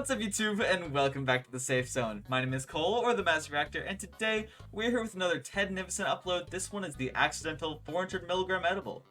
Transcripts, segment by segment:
What's up YouTube, and welcome back to the Safe Zone. My name is Cole, or the Master Reactor, and today we're here with another Ted Nivison upload. This one is the accidental 400mg edible.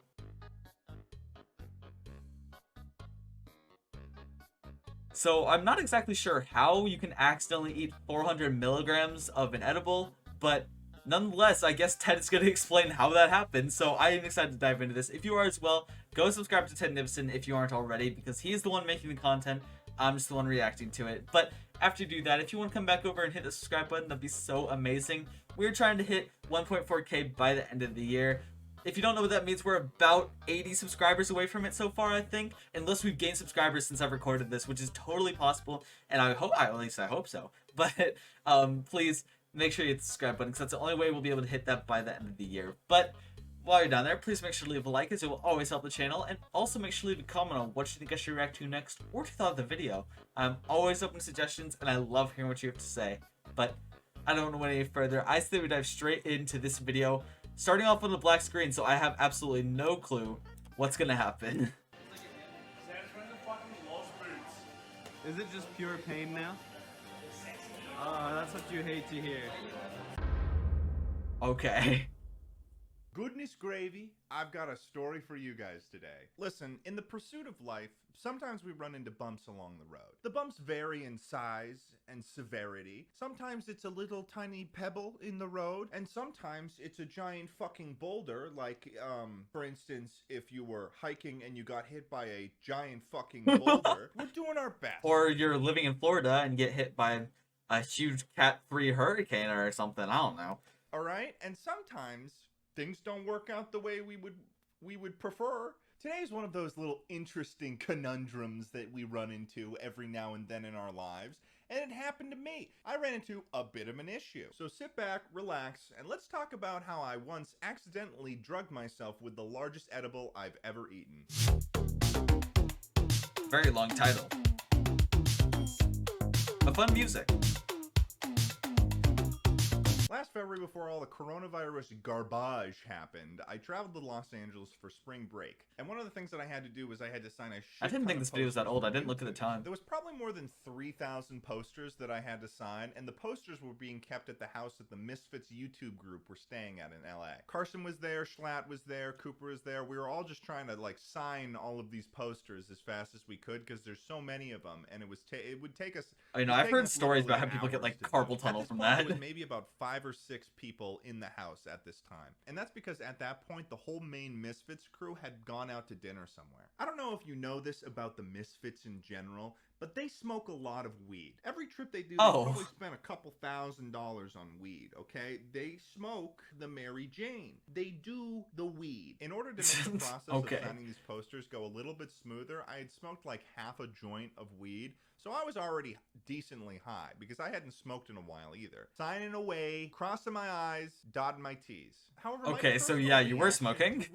So I'm not exactly sure how you can accidentally eat 400 milligrams of an edible, but nonetheless, I guess Ted is going to explain how that happened, so I am excited to dive into this. If you are as well, go subscribe to Ted Nivison if you aren't already, because he's the one making the content. I'm just the one reacting to it. But after you do that, if you want to come back over and hit the subscribe button, that'd be so amazing. We're trying to hit 1.4k by the end of the year. If you don't know what that means, we're about 80 subscribers away from it so far, I think. Unless we've gained subscribers since I've recorded this, which is totally possible. And I hope, at least I hope so. But please make sure you hit the subscribe button, because that's the only way we'll be able to hit that by the end of the year. But while you're down there, please make sure to leave a like, as it will always help the channel, and also make sure to leave a comment on what you think I should react to next, or what you thought of the video. I'm always open to suggestions, and I love hearing what you have to say. But I don't want to wait any further. I say we dive straight into this video, starting off with a black screen, so I have absolutely no clue what's gonna happen. Is it just pure pain now? That's what you hate to hear. Okay. Goodness gravy, I've got a story for you guys today. Listen, in the pursuit of life, sometimes we run into bumps along the road. The bumps vary in size and severity. Sometimes it's a little tiny pebble in the road, and sometimes it's a giant fucking boulder, like, for instance, if you were hiking and you got hit by a giant fucking boulder. We're doing our best. Or you're living in Florida and get hit by a huge Cat 3 hurricane or something, I don't know. Alright, and sometimes things don't work out the way we would prefer. Today's one of those little interesting conundrums that we run into every now and then in our lives, and it happened to me. I ran into a bit of an issue. So sit back, relax, and let's talk about how I once accidentally drugged myself with the largest edible I've ever eaten. Very long title. But fun music. Last February, before all the coronavirus garbage happened, I traveled to Los Angeles for spring break. And one of the things that I had to do was I had to sign a shit I didn't ton think of this video was that posters old. I for didn't look at the YouTube. time. There was probably more than 3,000 posters that I had to sign, and the posters were being kept at the house that the Misfits YouTube group were staying at in LA. Carson was there, Schlatt was there, Cooper was there. We were all just trying to like sign all of these posters as fast as we could, because there's so many of them, and it would take us. I know, I've heard stories about how people get like carpal tunnel from that. There was maybe about 5 or 6 people in the house at this time. And that's because at that point, the whole main Misfits crew had gone out to dinner somewhere. I don't know if you know this about the Misfits in general, but they smoke a lot of weed. Every trip they do, they probably spend a couple $1,000 on weed, okay? They smoke the Mary Jane. They do the weed. In order to make the process of signing these posters go a little bit smoother, I had smoked like half a joint of weed. So I was already decently high, because I hadn't smoked in a while either. Signing away, crossing my I's, dotting my T's. However, okay, so yeah, you were smoking.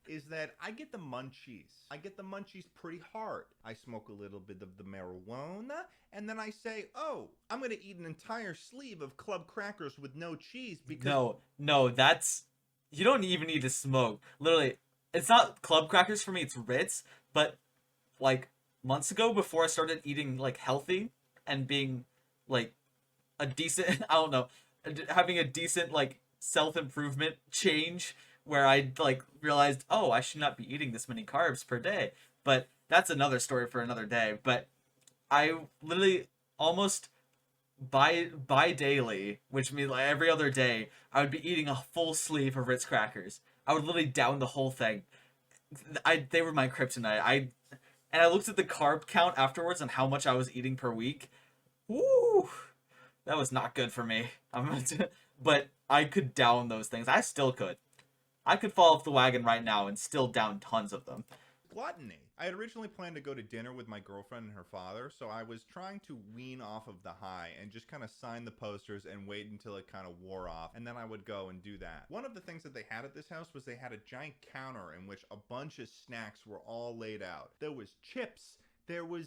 Is that I get the munchies. I get the munchies pretty hard. I smoke a little bit of the marijuana, and then I say, oh, I'm going to eat an entire sleeve of club crackers with no cheese because... No, that's... You don't even need to smoke. Literally, it's not club crackers for me, it's Ritz, but, like, months ago, before I started eating, like, healthy and being, like, a decent... I don't know, having a decent, like, self-improvement change, where I like realized, oh, I should not be eating this many carbs per day. But that's another story for another day. But I literally almost bi-daily, which means like every other day, I would be eating a full sleeve of Ritz crackers. I would literally down the whole thing. They were my kryptonite. And I looked at the carb count afterwards and how much I was eating per week. Woo! That was not good for me. But I could down those things. I still could. I could fall off the wagon right now and still down tons of them. Gluttony. I had originally planned to go to dinner with my girlfriend and her father, so I was trying to wean off of the high and just kind of sign the posters and wait until it kind of wore off, and then I would go and do that. One of the things that they had at this house was they had a giant counter in which a bunch of snacks were all laid out. There was chips, there was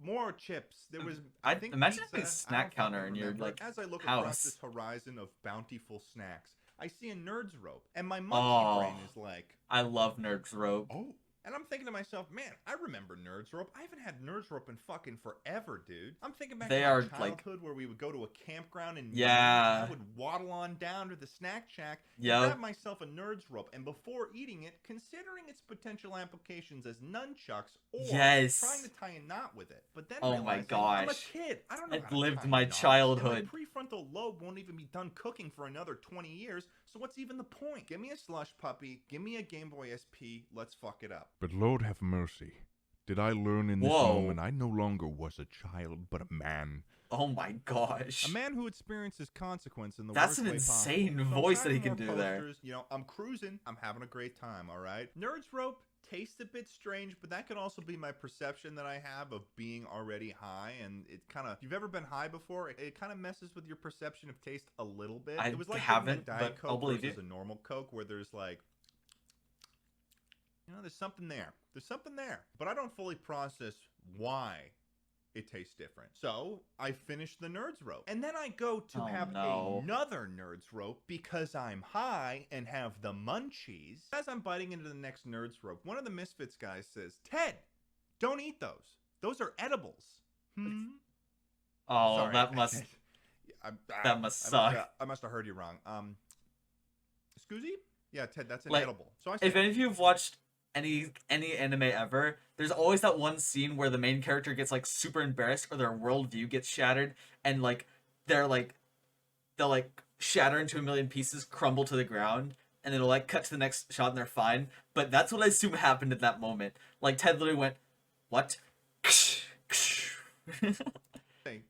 more chips, there was imagine having a snack counter in your like as I look house. Across this horizon of bountiful snacks, I see a Nerd's Rope, and my monkey brain is like, I love Nerd's Rope. oh, And I'm thinking to myself, man, I remember Nerds Rope. I haven't had Nerds Rope in fucking forever, dude. I'm thinking back They to my are, like- childhood where we would go to a campground in Maine, Yeah. and I would waddle on down to the snack shack and Yep. grab myself a Nerds Rope. And before eating it, considering its potential applications as nunchucks or Yes. trying to tie a knot with it. But then Oh my realizing, I'm a gosh. kid. I don't know It how to lived tie my knots, childhood. And my prefrontal lobe won't even be done cooking for another 20 years, so what's even the point? Give me a slush puppy, give me a Game Boy SP, let's fuck it up. But Lord have mercy. Did I learn in this Whoa. moment I no longer was a child, but a man? Oh my gosh. A man who experiences consequence in the That's worst an way possible. insane So I'm voice that he signing can more do there. posters. You know, I'm cruising. I'm having a great time, all right? Nerds Rope tastes a bit strange, but that could also be my perception that I have of being already high. And it kind of, if you've ever been high before, it kind of messes with your perception of taste a little bit. I It was like haven't, drinking a Diet but I'll Coke believe versus you. a normal Coke where there's like, you know, there's something there. There's something there. But I don't fully process why it tastes different. So I finish the Nerds Rope. And then I go to Oh, have no. another Nerds Rope because I'm high and have the munchies. As I'm biting into the next Nerds Rope, one of the Misfits guys says, "Ted, don't eat those. Those are edibles." Oh, Sorry, that must. That must suck. I must have heard you wrong. Scoozy? Yeah, Ted, that's an Like, edible. So I If said, any of you have watched any anime ever, there's always that one scene where the main character gets like super embarrassed or their worldview gets shattered, and like they'll shatter into a million pieces, crumble to the ground, and it'll like cut to the next shot and they're fine. But that's what I assume happened at that moment. Like Ted literally went, "What?" "Hey,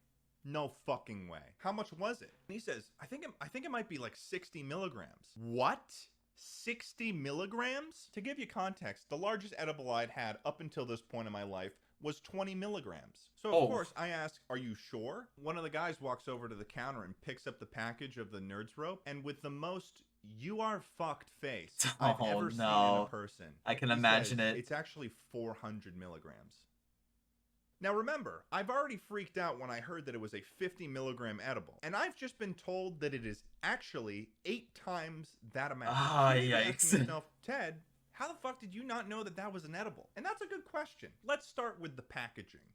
no fucking way. How much was it?" And he says, I think it might be like 60 milligrams. What? 60 milligrams? To give you context, the largest edible I'd had up until this point in my life was 20 milligrams. So of Oh. course I ask, "Are you sure?" One of the guys walks over to the counter and picks up the package of the Nerds Rope, and with the most "you are fucked" face I've Oh, ever seen in no. a person, I can he imagine says, it. "It's actually 400 milligrams." Now remember, I've already freaked out when I heard that it was a 50 milligram edible, and I've just been told that it is actually 8 times that amount. Ah, So you may be yikes. asking yourself, "Ted, how the fuck did you not know that that was an edible?" And that's a good question. Let's start with the packaging.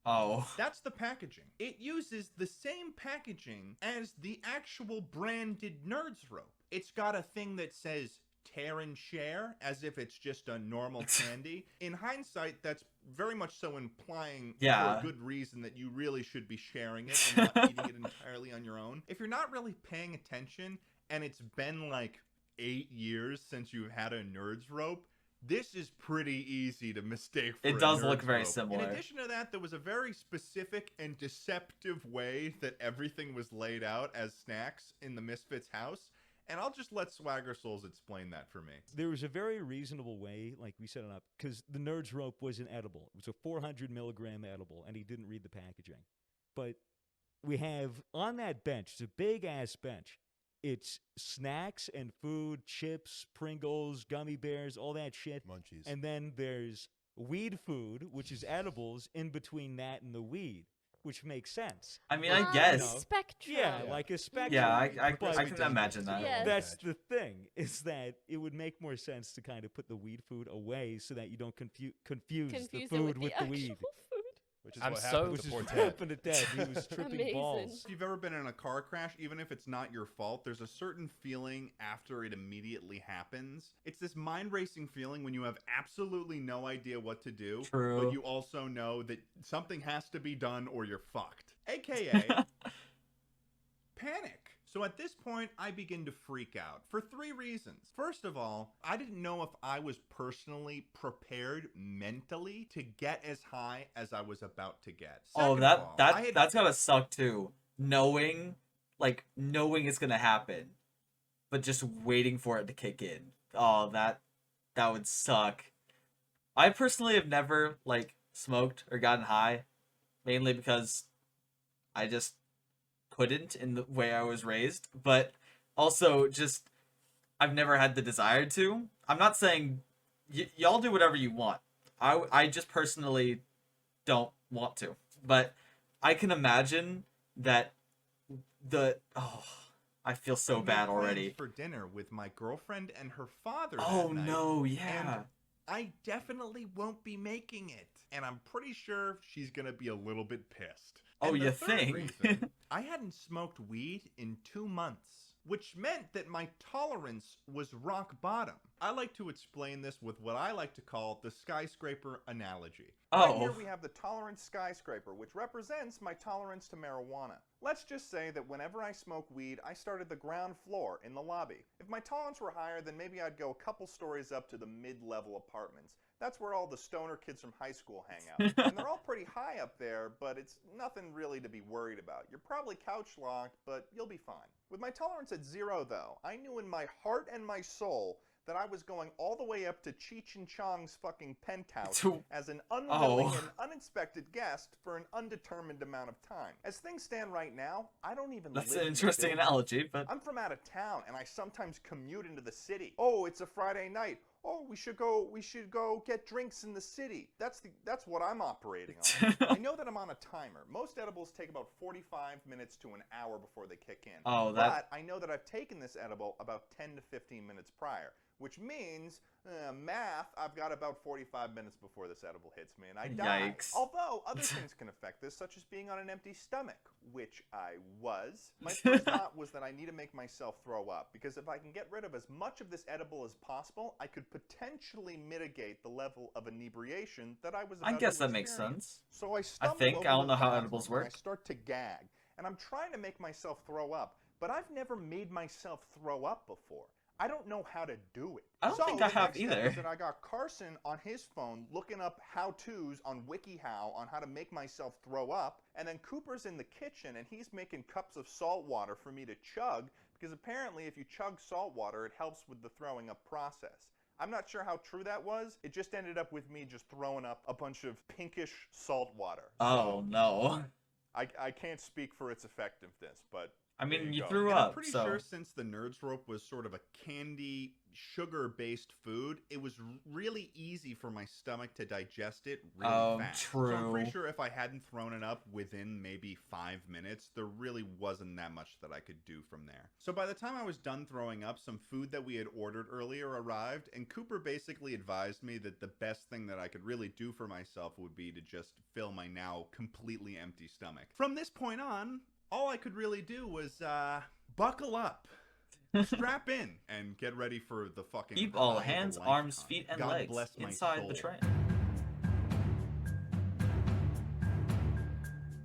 Oh. That's the packaging. It uses the same packaging as the actual branded Nerds Rope. It's got a thing that says "tear and share" as if it's just a normal candy. In hindsight, that's very much so implying Yeah. for a good reason that you really should be sharing it and not eating it entirely on your own. If you're not really paying attention and it's been like 8 years since you've had a Nerds Rope, this is pretty easy to mistake for It a does Nerds look very Rope. similar. In addition to that, there was a very specific and deceptive way that everything was laid out as snacks in the Misfits house, and I'll just let Swagger Souls explain that for me. There was a very reasonable way, like we set it up, because the Nerds Rope was an edible. It was a 400 milligram edible, and he didn't read the packaging. But we have on that bench, it's a big ass bench. It's snacks and food, chips, Pringles, gummy bears, all that shit. Munchies. And then there's weed food, which is edibles, in between that and the weed, which makes sense. I mean, Well, I you guess. know, Spectrum. Yeah, Yeah. like a spectrum. Yeah, I But can imagine that. Yeah. that's the thing, is that it would make more sense to kind of put the weed food away so that you don't confuse the Confuse it food with the the weed. actual food. Which is I'm what so- happened Which to is poor what Ted. happened to Ted. He was tripping Amazing. balls. If you've ever been in a car crash, even if it's not your fault, there's a certain feeling after it immediately happens. It's this mind-racing feeling when you have absolutely no idea what to do, True. but you also know that something has to be done or you're fucked. AKA panic. So at this point, I begin to freak out for 3 reasons. First of all, I didn't know if I was personally prepared mentally to get as high as I was about to get. Oh, Second of all, I had that's gotta suck too. Knowing it's gonna happen, but just waiting for it to kick in. Oh, that would suck. I personally have never smoked or gotten high, mainly because I just couldn't in the way I was raised, but also just I've never had the desire to. I'm not saying y'all do whatever you want. I just personally don't want to, but I can imagine that I feel so I made bad plans already. for dinner with my girlfriend and her father. Oh that night, no, yeah. and I definitely won't be making it, and I'm pretty sure she's gonna be a little bit pissed. Oh, And the you third think? reason, I hadn't smoked weed in 2 months, which meant that my tolerance was rock bottom. I like to explain this with what I like to call the skyscraper analogy. Right here Oh. we have the tolerance skyscraper, which represents my tolerance to marijuana. Let's just say that whenever I smoke weed, I start at the ground floor in the lobby. If my tolerance were higher, then maybe I'd go a couple stories up to the mid-level apartments. That's where all the stoner kids from high school hang out. And they're all pretty high up there, but it's nothing really to be worried about. You're probably couch locked, but you'll be fine. With my tolerance at 0, though, I knew in my heart and my soul that I was going all the way up to Cheech and Chong's fucking penthouse as an unwilling and unexpected guest for an undetermined amount of time. As things stand right now, I don't even That's live an in the interesting building. analogy, but I'm from out of town, and I sometimes commute into the city. Oh, it's a Friday night. Oh, we should go get drinks in the city. That's what I'm operating on. I know that I'm on a timer. Most edibles take about 45 minutes to an hour before they kick in. Oh, that- But I know that I've taken this edible about 10 to 15 minutes prior, which means, math, I've got about 45 minutes before this edible hits me, and I die. Yikes. Although, other things can affect this, such as being on an empty stomach, which I was. My first thought was that I need to make myself throw up, because if I can get rid of as much of this edible as possible, I could potentially mitigate the level of inebriation that I was about I guess to that makes experience. sense. So I stumble think. over I don't the know how bathroom, edibles and I work. start to gag, and I'm trying to make myself throw up, but I've never made myself throw up before. I don't know how to do it. I don't So think I the have next step either. was that I got Carson on his phone looking up how-tos on WikiHow on how to make myself throw up, and then Cooper's in the kitchen and he's making cups of salt water for me to chug, because apparently if you chug salt water, it helps with the throwing up process. I'm not sure how true that was. It just ended up with me just throwing up a bunch of pinkish salt water. Oh no. I can't speak for its effectiveness, but I there mean, you go. threw And I'm up, pretty so sure since the Nerds Rope was sort of a candy, sugar-based food, it was really easy for my stomach to digest it really fast. So I'm pretty true. sure if I hadn't thrown it up within maybe 5 minutes, there really wasn't that much that I could do from there. So by the time I was done throwing up, some food that we had ordered earlier arrived, and Cooper basically advised me that the best thing that I could really do for myself would be to just fill my now completely empty stomach. From this point on, all I could really do was buckle up, strap in, and get ready for the fucking Keep all ride of a hands, lifetime. arms, feet, and God legs bless my inside the soul. train.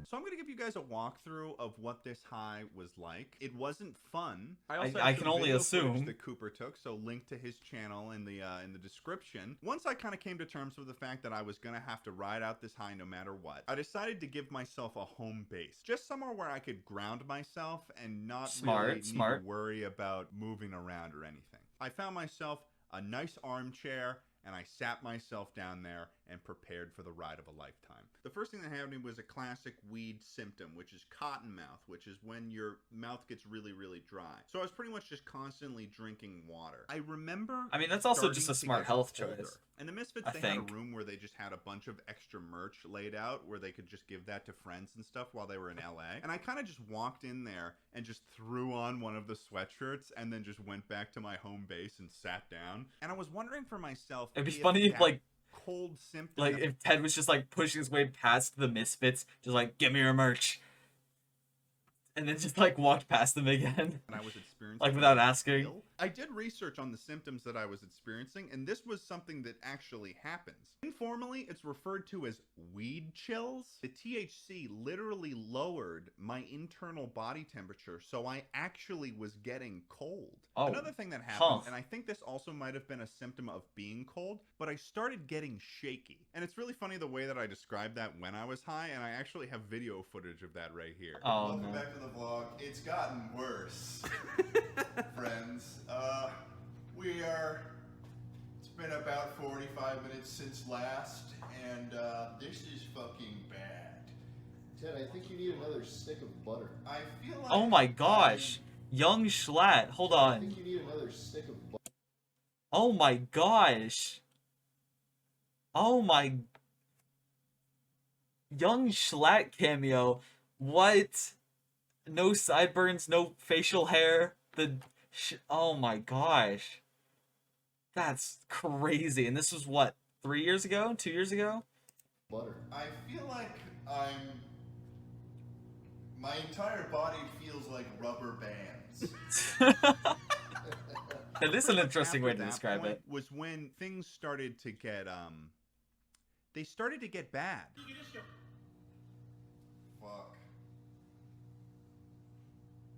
So I'm gonna give you guys a walkthrough of what this high was like. It wasn't fun. I have can some only video footage assume. that Cooper took, so link to his channel in the description. Once I kind of came to terms with the fact that I was gonna have to ride out this high no matter what, I decided to give myself a home base, just somewhere where I could ground myself and not really need to worry about moving around or anything. I found myself a nice armchair, and I sat myself down there and prepared for the ride of a lifetime. The first thing that happened was a classic weed symptom, which is cotton mouth, which is when your mouth gets really, really dry. So I was pretty much just constantly drinking water. I remember I mean, that's also just a starting to smart get health older. choice. And the Misfits, I they had think. a room where they just had a bunch of extra merch laid out where they could just give that to friends and stuff while they were in LA. And I kind of just walked in there and just threw on one of the sweatshirts and then just went back to my home base and sat down. And I was wondering for myself, It'd be funny if, that like, cold symptom, like if Ted was just like pushing his way past the Misfits, just like, give me your merch, and then just like walked past them again, and I was experiencing like without was asking. real. I did research on the symptoms that I was experiencing, and this was something that actually happens. Informally, it's referred to as weed chills. The THC literally lowered my internal body temperature, so I actually was getting cold. Oh, Another thing that happened, huh. and I think this also might have been a symptom of being cold, but I started getting shaky. And it's really funny the way that I described that when I was high, and I actually have video footage of that right here. Oh, Welcome no. back to the vlog. It's gotten worse, friends. It's been about 45 minutes since last, and this is fucking bad. Ted, I think you need another stick of butter. I feel like Oh my gosh, Young Schlatt, hold I on. think you need another stick of butter. Oh my gosh. Oh my. Young Schlatt cameo. What? no sideburns, no facial hair. Oh my gosh. That's crazy. And this was what, 3 years ago? 2 years ago? Butter. I feel like my entire body feels like rubber bands. That is an interesting way After to that describe point it. was when things started to get they started to get bad. Fuck.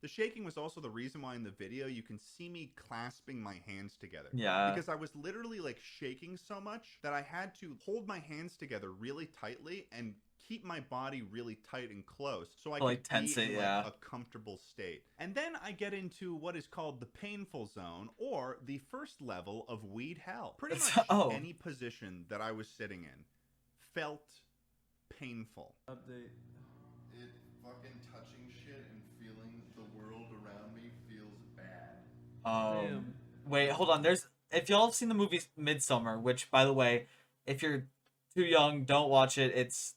The shaking was also the reason why in the video you can see me clasping my hands together. Yeah. Because I was literally like shaking so much that I had to hold my hands together really tightly and keep my body really tight and close so I Like could tense be it, in yeah. like a comfortable state. And then I get into what is called the painful zone, or the first level of weed hell. Pretty It's- much oh. any position that I was sitting in felt painful. Update. It fucking touching shit and feeling the world around me feels bad. Damn. Wait, hold on. If y'all have seen the movie Midsummer, which, by the way, if you're too young, don't watch it. It's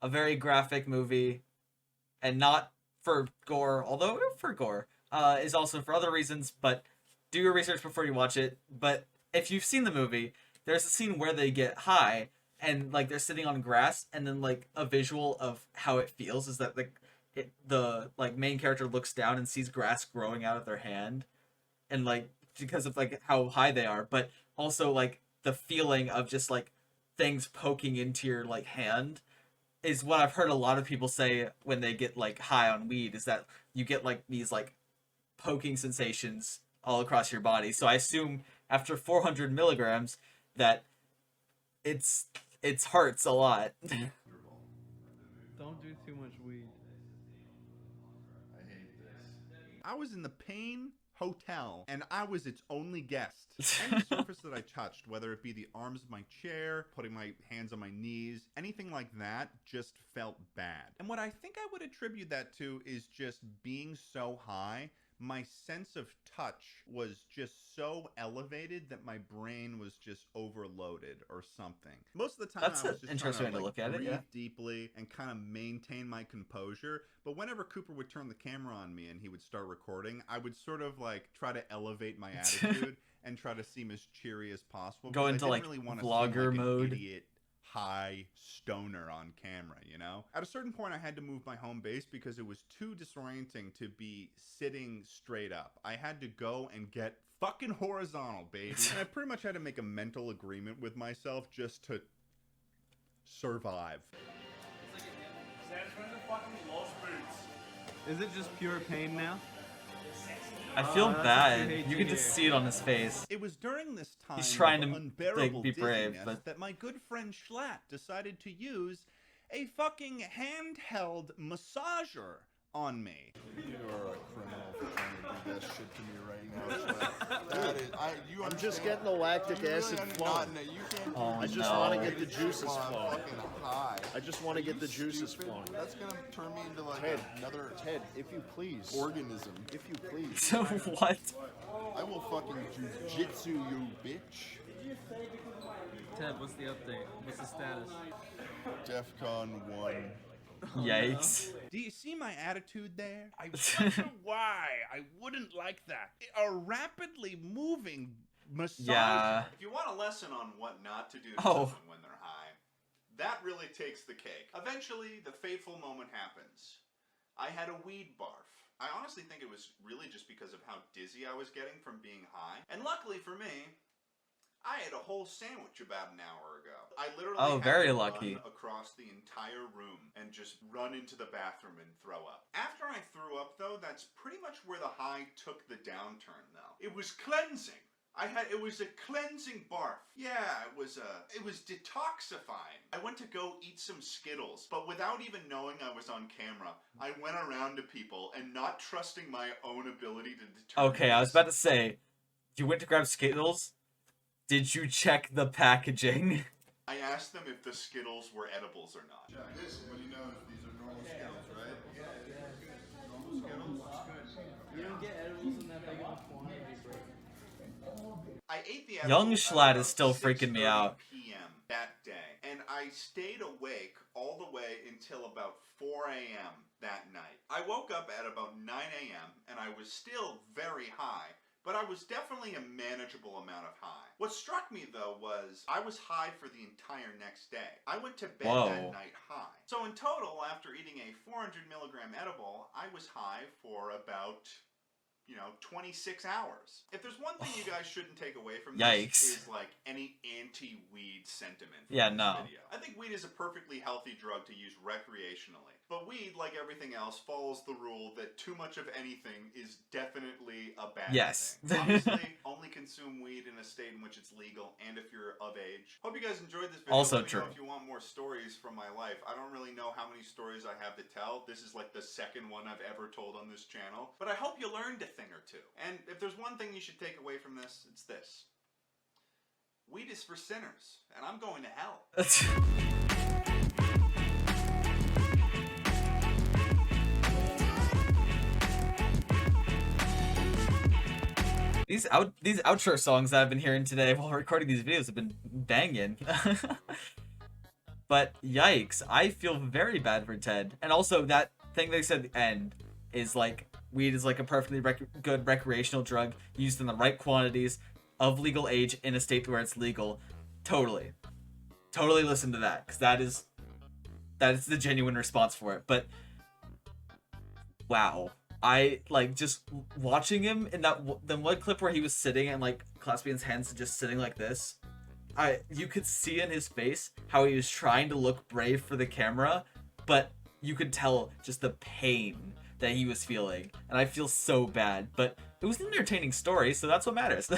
a very graphic movie, and not for gore, although for gore, is also for other reasons, but do your research before you watch it. But if you've seen the movie, there's a scene where they get high, and, like, they're sitting on grass, and then, like, a visual of how it feels is that, the main character looks down and sees grass growing out of their hand, and, like, because of, like, how high they are, but also, like, the feeling of just, like, things poking into your, like, hand is what I've heard a lot of people say when they get, like, high on weed, is that you get, like, these, like, poking sensations all across your body. So I assume after 400 milligrams that it hurts a lot. Don't do too much weed. I hate this. I was in the Pain Hotel, and I was its only guest. Any surface that I touched, whether it be the arms of my chair, putting my hands on my knees, anything like that, just felt bad. And what I think I would attribute that to is just being so high. My sense of touch was just so elevated that my brain was just overloaded or something. Most of the time, That's I an was just interesting trying way to look at it, breathe yeah. deeply and kind of maintain my composure. But whenever Cooper would turn the camera on me and he would start recording, I would sort of like try to elevate my attitude and try to seem as cheery as possible. Go because into, I like, didn't really want to vlogger seem like mode. an idiot high stoner on camera, you know? At a certain point, I had to move my home base because it was too disorienting to be sitting straight up. I had to go and get fucking horizontal, baby. And I pretty much had to make a mental agreement with myself just to survive. Is it just pure pain now? I feel that's what bad. you hate You to can just hear. see it on his face. It was during this time He's trying of to, unbearable be brave, dizziness but- that my good friend Schlatt decided to use a fucking handheld massager on me. You are a criminal for trying to do that shit to me right now. Schlatt. That is, you I'm just understand- getting the lactic you really acid under- flowing. not- no, you can't Oh, I just no. want to get the juices while I'm flowing. fucking high. I just want to Are get the you juices stupid? flowing. That's gonna turn me into like Ted, another Ted, if you please. organism. If you please. So what? I will fucking jujitsu you, bitch. Ted, what's the update? What's the status? DEFCON 1. Yikes. Do you see my attitude there? I wonder why I wouldn't like that. A rapidly moving massage. Yeah. If you want a lesson on what not to do to Oh. someone when they're high, that really takes the cake. Eventually, the fateful moment happens. I had a weed barf. I honestly think it was really just because of how dizzy I was getting from being high. And luckily for me, I had a whole sandwich about an hour ago. I literally Oh, had very to lucky. run across the entire room and just run into the bathroom and throw up. After I threw up, though, that's pretty much where the high took the downturn, though. It was cleansing. It was a cleansing barf. Yeah, it was detoxifying. I went to go eat some Skittles, but without even knowing I was on camera, I went around to people and not trusting my own ability to determine. Okay, I was about to say, you went to grab Skittles? Did you check the packaging? I asked them if the Skittles were edibles or not. This, what do you know? These are normal Skittles, right? Normal Skittles? You don't get edibles in that big of a quantity, bro. I ate the Young edible at Schlatt about is still freaking me 6:30 out. p.m. that day, and I stayed awake all the way until about 4 a.m. that night. I woke up at about 9 a.m. and I was still very high, but I was definitely a manageable amount of high. What struck me though was I was high for the entire next day. I went to bed Whoa. that night high. So in total, after eating a 400 milligram edible, I was high for about 26 hours. If there's one thing you guys shouldn't take away from this Yikes. is like any anti-weed sentiment from Yeah, this no. video. I think weed is a perfectly healthy drug to use recreationally. But weed, like everything else, follows the rule that too much of anything is definitely a bad Yes. thing. Obviously, only consume weed in a state in which it's legal and if you're of age. Hope you guys enjoyed this video. Also Let me know true. if you want more stories from my life. I don't really know how many stories I have to tell. This is like the second one I've ever told on this channel. But I hope you learned a thing or two. And if there's one thing you should take away from this, it's this. Weed is for sinners, and I'm going to hell. These outro songs that I've been hearing today while recording these videos have been banging. But yikes, I feel very bad for Ted. And also that thing they said at the end is like weed is like a perfectly good recreational drug used in the right quantities of legal age in a state where it's legal. Totally listen to that, because that is the genuine response for it. But wow, I like just watching him in that one clip where he was sitting and like clasping his hands and just sitting like this. You could see in his face how he was trying to look brave for the camera, but you could tell just the pain that he was feeling, and I feel so bad. But it was an entertaining story, so that's what matters.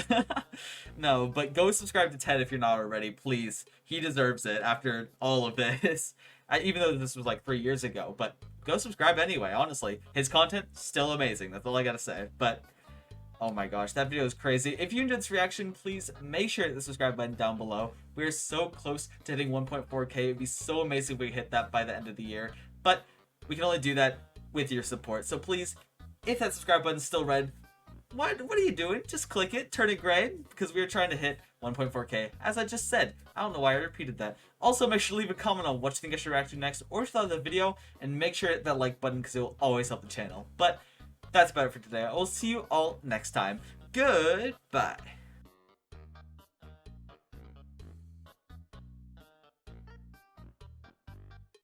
No, but go subscribe to Ted if you're not already, please. He deserves it after all of this. Even though this was like 3 years ago, but go subscribe anyway. Honestly, his content still amazing. That's all I gotta say. But oh my gosh, that video is crazy. If you enjoyed this reaction, please make sure to hit the subscribe button down below. We are so close to hitting 1.4K. It'd be so amazing if we hit that by the end of the year. But we can only do that with your support. So please, if that subscribe button's still red, what are you doing? Just click it, turn it gray, because we are trying to hit 1.4K, as I just said. I don't know why I repeated that. Also, make sure to leave a comment on what you think I should react to next, or if you thought of the video, and make sure to hit that like button, because it will always help the channel. But that's about it for today. I will see you all next time. Goodbye.